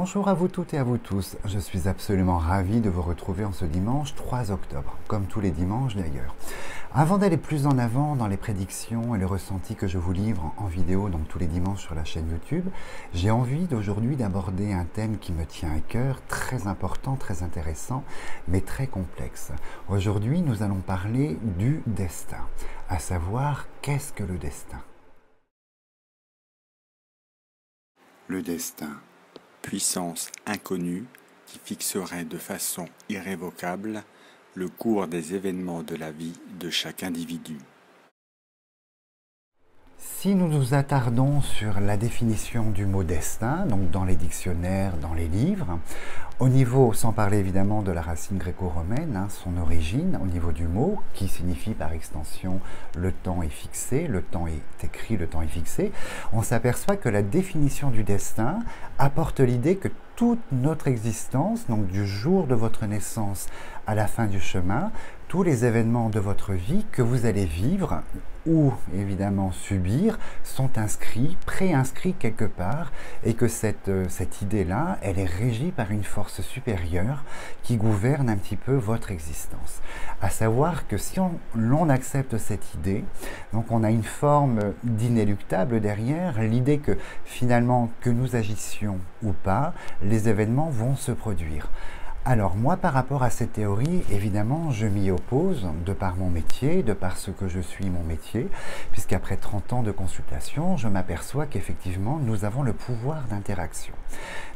Bonjour à vous toutes et à vous tous, je suis absolument ravi de vous retrouver en ce dimanche 3 octobre, comme tous les dimanches d'ailleurs. Avant d'aller plus en avant dans les prédictions et les ressentis que je vous livre en vidéo donc tous les dimanches sur la chaîne YouTube, j'ai envie d'aujourd'hui d'aborder un thème qui me tient à cœur, très important, très intéressant, mais très complexe. Aujourd'hui, nous allons parler du destin, à savoir qu'est-ce que le destin? Le destin, puissance inconnue qui fixerait de façon irrévocable le cours des événements de la vie de chaque individu. Si nous nous attardons sur la définition du mot destin, donc dans les dictionnaires, dans les livres, au niveau, sans parler évidemment de la racine gréco-romaine, son origine, au niveau du mot, qui signifie par extension le temps est fixé, le temps est écrit, le temps est fixé, on s'aperçoit que la définition du destin apporte l'idée que toute notre existence, donc du jour de votre naissance à la fin du chemin, tous les événements de votre vie que vous allez vivre ou évidemment subir sont inscrits, préinscrits quelque part, et que cette idée-là, elle est régie par une force supérieure qui gouverne un petit peu votre existence. À savoir que si l'on accepte cette idée, donc on a une forme d'inéluctable derrière, l'idée que finalement que nous agissions ou pas, les événements vont se produire. Alors moi, par rapport à cette théorie, évidemment, je m'y oppose de par mon métier, de par ce que je suis mon métier, puisqu'après 30 ans de consultation, je m'aperçois qu'effectivement, nous avons le pouvoir d'interaction.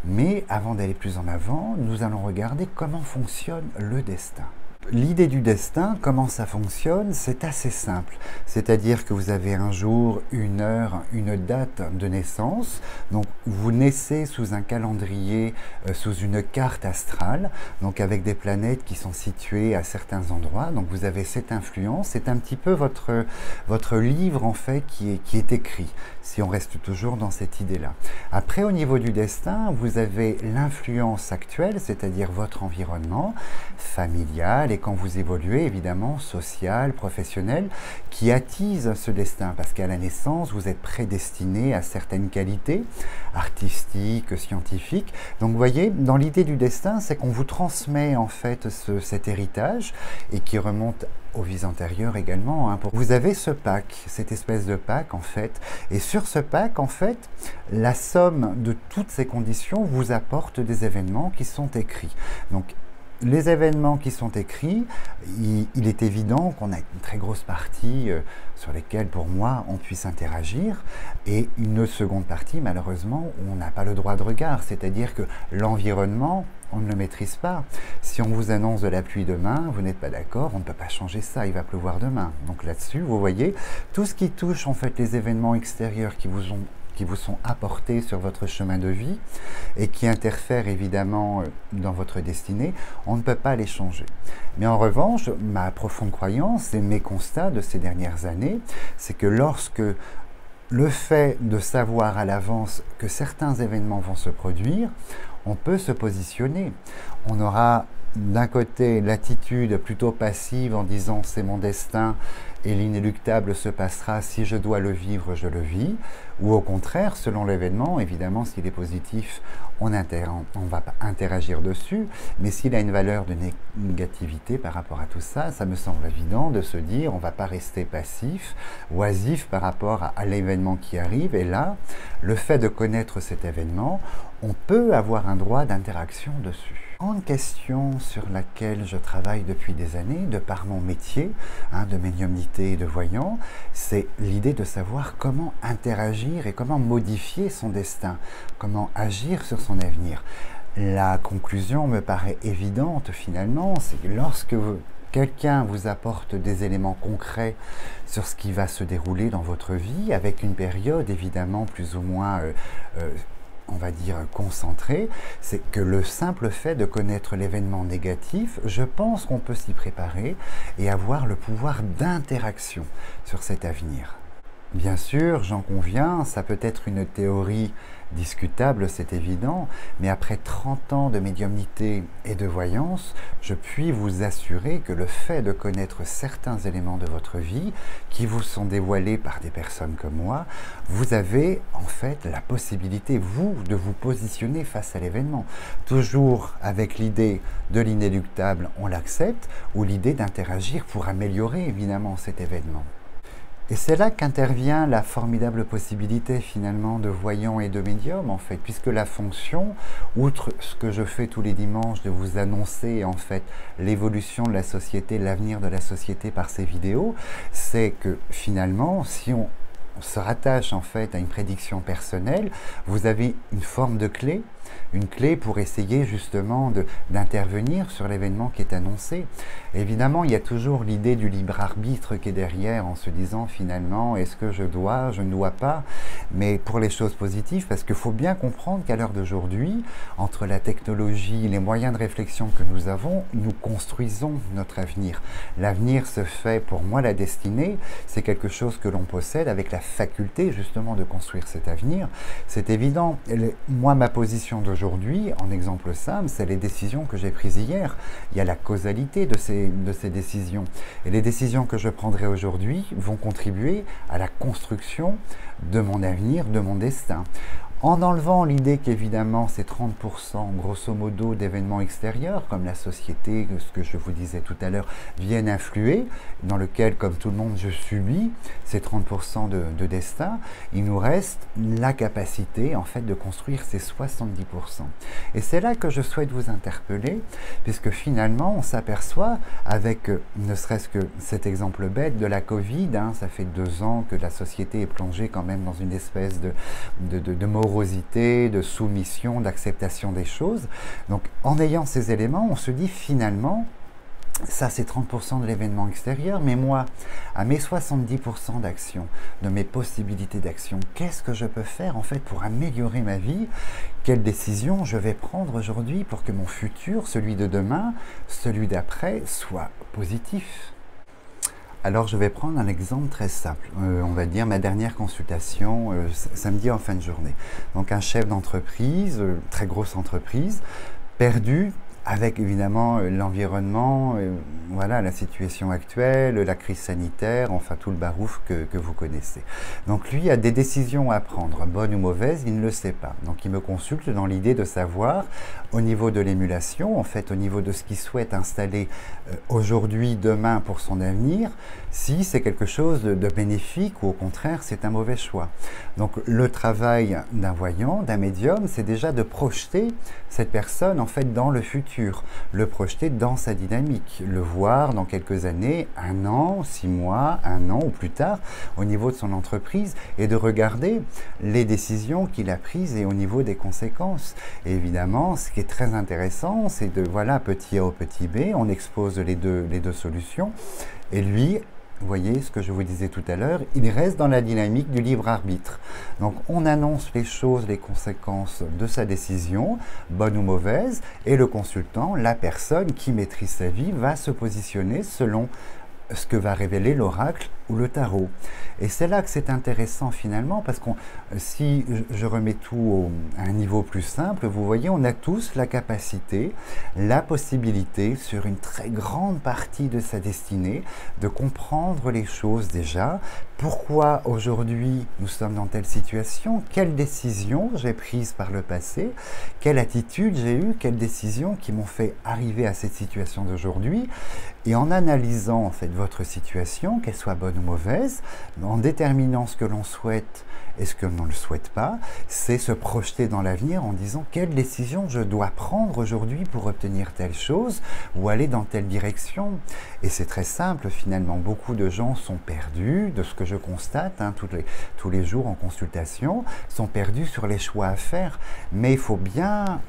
Mais avant d'aller plus en avant, nous allons regarder comment fonctionne le destin. L'idée du destin, comment ça fonctionne, c'est assez simple. C'est-à-dire que vous avez un jour, une heure, une date de naissance. Donc vous naissez sous un calendrier, sous une carte astrale, donc avec des planètes qui sont situées à certains endroits. Donc vous avez cette influence. C'est un petit peu votre livre en fait qui est écrit, si on reste toujours dans cette idée-là. Après, au niveau du destin, vous avez l'influence actuelle, c'est-à-dire votre environnement familial, et quand vous évoluez, évidemment, social, professionnel, qui attise ce destin, parce qu'à la naissance, vous êtes prédestiné à certaines qualités, artistiques, scientifiques. Donc, vous voyez, dans l'idée du destin, c'est qu'on vous transmet, en fait, cet héritage, et qui remonte aux vies antérieures également. Vous avez ce pack, cette espèce de pack, en fait, et sur ce pack, en fait, la somme de toutes ces conditions vous apporte des événements qui sont écrits. Donc, les événements qui sont écrits, il est évident qu'on a une très grosse partie sur lesquelles, pour moi, on puisse interagir, et une seconde partie, malheureusement, où on n'a pas le droit de regard, c'est-à-dire que l'environnement, on ne le maîtrise pas. Si on vous annonce de la pluie demain, vous n'êtes pas d'accord, on ne peut pas changer ça, il va pleuvoir demain. Donc là-dessus, vous voyez, tout ce qui touche en fait les événements extérieurs qui vous sont apportés sur votre chemin de vie et qui interfèrent évidemment dans votre destinée, on ne peut pas les changer. Mais en revanche, ma profonde croyance et mes constats de ces dernières années, c'est que lorsque le fait de savoir à l'avance que certains événements vont se produire, on peut se positionner. On aura d'un côté l'attitude plutôt passive en disant c'est mon destin et l'inéluctable se passera, si je dois le vivre, je le vis, ou au contraire, selon l'événement, évidemment s'il est positif, on va interagir dessus, mais s'il a une valeur de négativité par rapport à tout ça, ça me semble évident de se dire on ne va pas rester passif, oisif par rapport à l'événement qui arrive, et là, le fait de connaître cet événement, on peut avoir un droit d'interaction dessus. Grande question sur laquelle je travaille depuis des années, de par mon métier de médiumnité et de voyant, c'est l'idée de savoir comment interagir et comment modifier son destin, comment agir sur son avenir. La conclusion me paraît évidente finalement, c'est que lorsque quelqu'un vous apporte des éléments concrets sur ce qui va se dérouler dans votre vie, avec une période évidemment plus ou moins on va dire concentré, c'est que le simple fait de connaître l'événement négatif, je pense qu'on peut s'y préparer et avoir le pouvoir d'interaction sur cet avenir. Bien sûr, j'en conviens, ça peut être une théorie discutable, c'est évident, mais après 30 ans de médiumnité et de voyance, je puis vous assurer que le fait de connaître certains éléments de votre vie qui vous sont dévoilés par des personnes comme moi, vous avez en fait la possibilité, vous, de vous positionner face à l'événement. Toujours avec l'idée de l'inéluctable, on l'accepte, ou l'idée d'interagir pour améliorer évidemment cet événement. Et c'est là qu'intervient la formidable possibilité finalement de voyant et de médium en fait, puisque la fonction, outre ce que je fais tous les dimanches de vous annoncer en fait l'évolution de la société, l'avenir de la société par ces vidéos, c'est que finalement si on se rattache en fait à une prédiction personnelle, vous avez une forme de clé, une clé pour essayer justement d'intervenir sur l'événement qui est annoncé. Évidemment, il y a toujours l'idée du libre arbitre qui est derrière en se disant finalement est-ce que je dois, je ne dois pas, mais pour les choses positives, parce qu'il faut bien comprendre qu'à l'heure d'aujourd'hui, entre la technologie, les moyens de réflexion que nous avons, nous construisons notre avenir. L'avenir se fait, pour moi la destinée, c'est quelque chose que l'on possède avec la faculté justement de construire cet avenir. C'est évident. Moi, ma position d'aujourd'hui, en exemple simple, c'est les décisions que j'ai prises hier. Il y a la causalité de ces décisions. Et les décisions que je prendrai aujourd'hui vont contribuer à la construction de mon avenir, de mon destin. En enlevant l'idée qu'évidemment ces 30% grosso modo d'événements extérieurs, comme la société, ce que je vous disais tout à l'heure, viennent influer, dans lequel, comme tout le monde, je subis ces 30% de destin, il nous reste la capacité en fait de construire ces 70%. Et c'est là que je souhaite vous interpeller, puisque finalement on s'aperçoit avec, ne serait-ce que cet exemple bête de la Covid, ça fait 2 ans que la société est plongée quand même dans une espèce de morosité, de soumission, d'acceptation des choses. Donc en ayant ces éléments, on se dit finalement, ça c'est 30% de l'événement extérieur, mais moi, à mes 70% d'action, de mes possibilités d'action, qu'est-ce que je peux faire en fait pour améliorer ma vie? Quelles décisions je vais prendre aujourd'hui pour que mon futur, celui de demain, celui d'après, soit positif? Alors je vais prendre un exemple très simple, on va dire ma dernière consultation samedi en fin de journée. Donc un chef d'entreprise, très grosse entreprise, perdu avec évidemment l'environnement, voilà, la situation actuelle, la crise sanitaire, enfin tout le barouf que vous connaissez. Donc lui a des décisions à prendre, bonnes ou mauvaises, il ne le sait pas. Donc il me consulte dans l'idée de savoir, au niveau de l'émulation, en fait au niveau de ce qu'il souhaite installer aujourd'hui, demain pour son avenir, si c'est quelque chose de bénéfique ou au contraire c'est un mauvais choix. Donc le travail d'un voyant, d'un médium, c'est déjà de projeter cette personne en fait dans le futur, le projeter dans sa dynamique, le voir dans quelques années, 1 an, 6 mois, 1 an ou plus tard, au niveau de son entreprise, et de regarder les décisions qu'il a prises et au niveau des conséquences. Et évidemment, ce qui est très intéressant, c'est de, voilà, petit A au petit B, on expose les deux solutions, et lui, vous voyez ce que je vous disais tout à l'heure, il reste dans la dynamique du libre arbitre. Donc on annonce les choses, les conséquences de sa décision, bonne ou mauvaise, et le consultant, la personne qui maîtrise sa vie, va se positionner selon ce que va révéler l'oracle ou le tarot. Et c'est là que c'est intéressant finalement, parce que si je remets tout à un niveau plus simple, vous voyez, on a tous la capacité, la possibilité, sur une très grande partie de sa destinée, de comprendre les choses déjà. Pourquoi aujourd'hui nous sommes dans telle situation? Quelles décisions j'ai prises par le passé? Quelle attitude j'ai eue? Quelles décisions qui m'ont fait arriver à cette situation d'aujourd'hui? Et en analysant en fait votre situation, qu'elle soit bonne ou mauvaise, en déterminant ce que l'on souhaite et ce que l'on ne le souhaite pas, c'est se projeter dans l'avenir en disant quelle décision je dois prendre aujourd'hui pour obtenir telle chose ou aller dans telle direction. Et c'est très simple finalement, beaucoup de gens sont perdus, de ce que je constate tous les jours en consultation, sont perdus sur les choix à faire. Mais il faut bien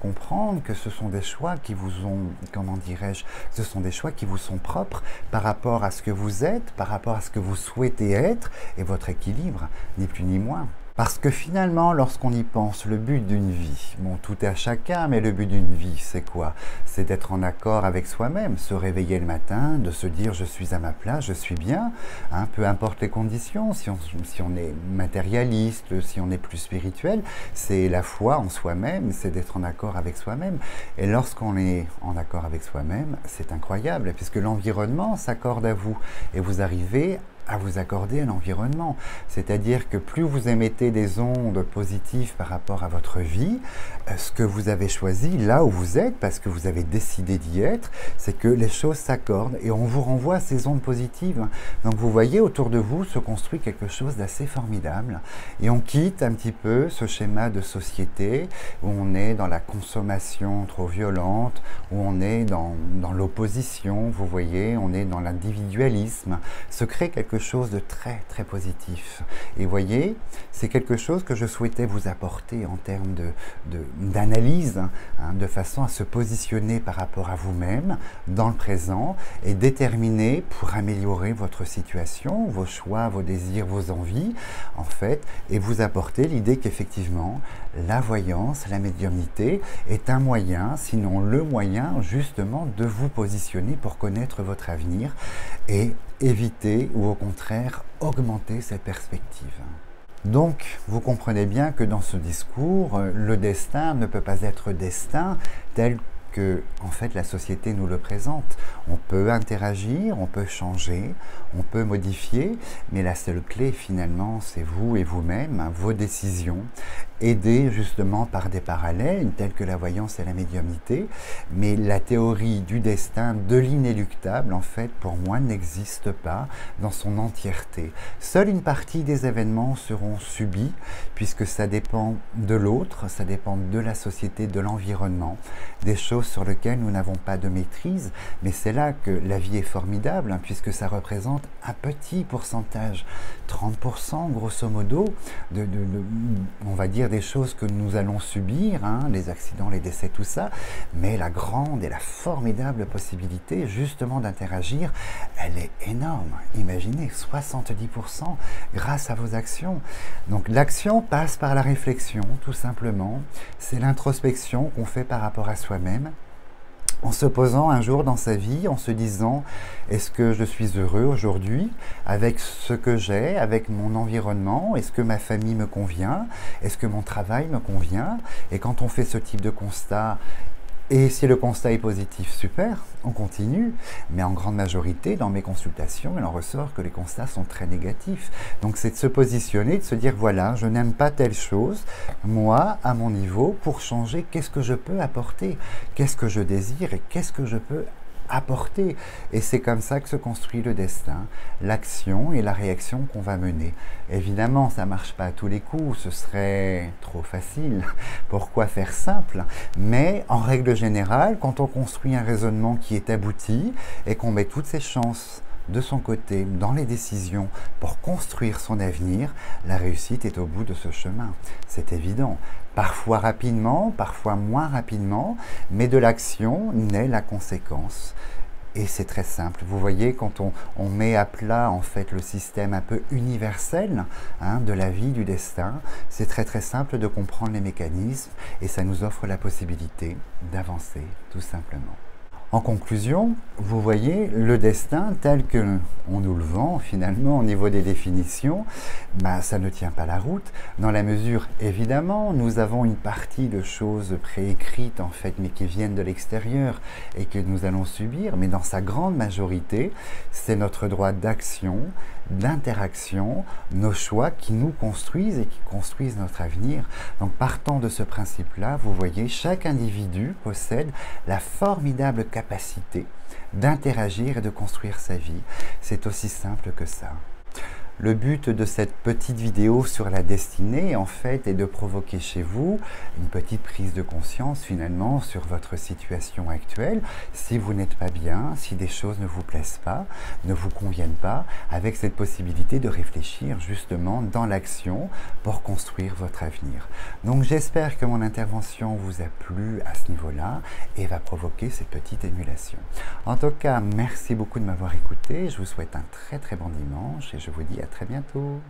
comprendre que ce sont des choix qui vous ont, comment dirais-je, ce sont des choix qui vous sont propres par rapport à ce que vous êtes, par rapport à ce que vous souhaitez être et votre équilibre, ni plus ni moins. Parce que finalement, lorsqu'on y pense, le but d'une vie, bon, tout est à chacun, mais le but d'une vie, c'est quoi? C'est d'être en accord avec soi-même, se réveiller le matin, de se dire je suis à ma place, je suis bien, hein, peu importe les conditions, si on est matérialiste, si on est plus spirituel, c'est la foi en soi-même, c'est d'être en accord avec soi-même. Et lorsqu'on est en accord avec soi-même, c'est incroyable, puisque l'environnement s'accorde à vous, et vous arrivez à vous accorder à l'environnement. C'est-à-dire que plus vous émettez des ondes positives par rapport à votre vie, ce que vous avez choisi, là où vous êtes, parce que vous avez décidé d'y être, c'est que les choses s'accordent et on vous renvoie ces ondes positives. Donc vous voyez, autour de vous se construit quelque chose d'assez formidable et on quitte un petit peu ce schéma de société où on est dans la consommation trop violente, où on est dans l'opposition, vous voyez, on est dans l'individualisme. Se crée quelque chose de très très positif. Et voyez, c'est quelque chose que je souhaitais vous apporter en termes d'analyse, hein, de façon à se positionner par rapport à vous-même dans le présent et déterminer pour améliorer votre situation, vos choix, vos désirs, vos envies, en fait, et vous apporter l'idée qu'effectivement, la voyance, la médiumnité est un moyen, sinon le moyen, justement, de vous positionner pour connaître votre avenir et éviter ou au contraire augmenter cette perspective. Donc, vous comprenez bien que dans ce discours, le destin ne peut pas être destin tel que, en fait, la société nous le présente. On peut interagir, on peut changer, on peut modifier, mais la seule clé, finalement, c'est vous et vous-même, hein, vos décisions, aidées justement par des parallèles, tels que la voyance et la médiumnité, mais la théorie du destin, de l'inéluctable, en fait, pour moi, n'existe pas dans son entièreté. Seule une partie des événements seront subis, puisque ça dépend de l'autre, ça dépend de la société, de l'environnement, des choses sur lesquelles nous n'avons pas de maîtrise, mais c'est là que la vie est formidable, hein, puisque ça représente un petit pourcentage, 30% grosso modo, on va dire des choses que nous allons subir, hein, les accidents, les décès, tout ça, mais la grande et la formidable possibilité justement d'interagir, elle est énorme. Imaginez, 70% grâce à vos actions. Donc l'action passe par la réflexion, tout simplement. C'est l'introspection qu'on fait par rapport à soi-même, en se posant un jour dans sa vie, en se disant « Est-ce que je suis heureux aujourd'hui avec ce que j'ai, avec mon environnement? Est-ce que ma famille me convient? Est-ce que mon travail me convient ?» Et quand on fait ce type de constat, et si le constat est positif, super, on continue. Mais en grande majorité, dans mes consultations, il en ressort que les constats sont très négatifs. Donc c'est de se positionner, de se dire, voilà, je n'aime pas telle chose. Moi, à mon niveau, pour changer, qu'est-ce que je peux apporter? Qu'est-ce que je désire et qu'est-ce que je peux apporter? Et c'est comme ça que se construit le destin, l'action et la réaction qu'on va mener. Évidemment, ça ne marche pas à tous les coups, ce serait trop facile. Pourquoi faire simple? Mais en règle générale, quand on construit un raisonnement qui est abouti et qu'on met toutes ses chances de son côté dans les décisions pour construire son avenir, la réussite est au bout de ce chemin. C'est évident. Parfois rapidement, parfois moins rapidement, mais de l'action naît la conséquence. Et c'est très simple. Vous voyez, quand on met à plat en fait le système un peu universel, hein, de la vie, du destin, c'est très très simple de comprendre les mécanismes et ça nous offre la possibilité d'avancer tout simplement. En conclusion, vous voyez, le destin tel que on nous le vend finalement au niveau des définitions, ça ne tient pas la route, dans la mesure, évidemment, nous avons une partie de choses préécrites en fait, mais qui viennent de l'extérieur et que nous allons subir, mais dans sa grande majorité, c'est notre droit d'action, d'interaction, nos choix qui nous construisent et qui construisent notre avenir. Donc partant de ce principe-là, vous voyez, chaque individu possède la formidable capacité d'interagir et de construire sa vie. C'est aussi simple que ça. Le but de cette petite vidéo sur la destinée, en fait, est de provoquer chez vous une petite prise de conscience, finalement, sur votre situation actuelle. Si vous n'êtes pas bien, si des choses ne vous plaisent pas, ne vous conviennent pas, avec cette possibilité de réfléchir, justement, dans l'action pour construire votre avenir. Donc, j'espère que mon intervention vous a plu à ce niveau-là et va provoquer cette petite émulation. En tout cas, merci beaucoup de m'avoir écouté. Je vous souhaite un très très bon dimanche et je vous dis à très bientôt.